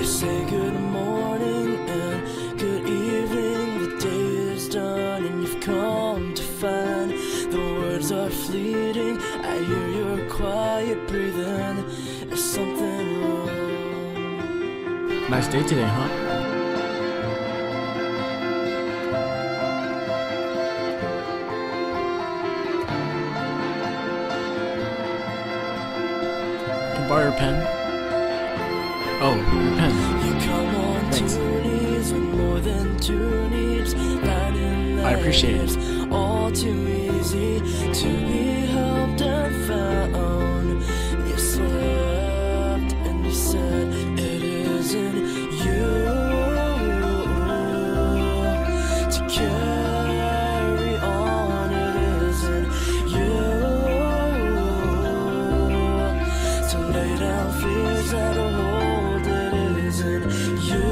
say good morning and good evening. The day is done and you've come to find the words are fleeting. I hear your quiet breathing. Is something wrong? Nice day today, huh? Can I borrow your pen? Oh, your pen. You come on Thanks. two knees with more than two needs. I appreciate it. All too easy to be helped and found. You slept and you said it isn't you to carry on. It isn't you to lay down fears that hold. It isn't you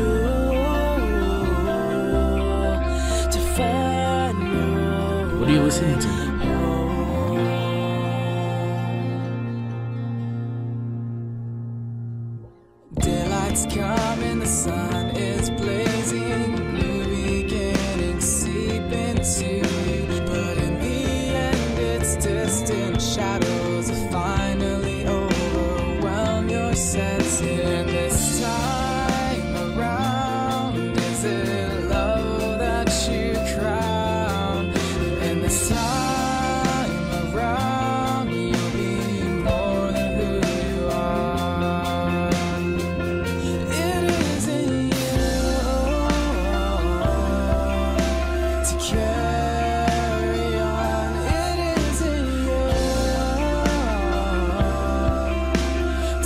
to find your What are you listening to? Daylight's coming, the sun is blazing, new beginnings seep into you. But in the end, it's distant shadows that finally overwhelm your senses. And this time around, is it love that you crown? And this time around, you'll be more than who you are. It isn't you to carry on. It isn't you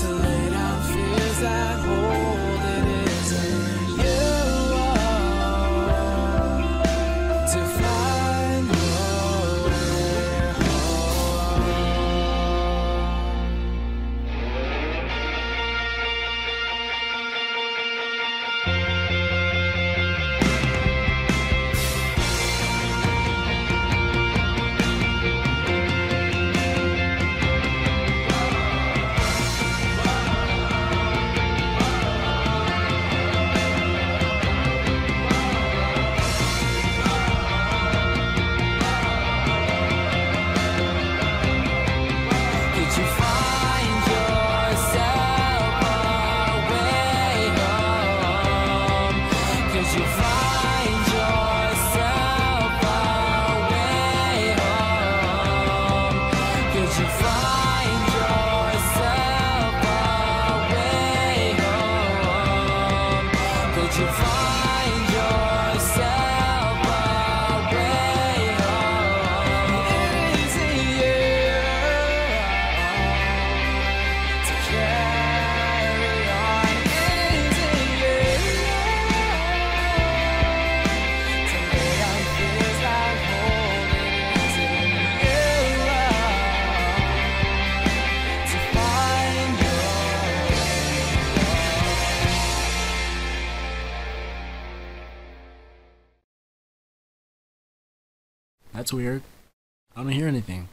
to lay down fears that hold. It isn't you to find your way home. Did you find yourself a way home? Did you find yourself a way home? Did you find yourself a way home? Did you find yourself a way home? It isn't you to carry on. It isn't you to lay down fears that hold. It isn't you to find your That's weird. I don't hear anything.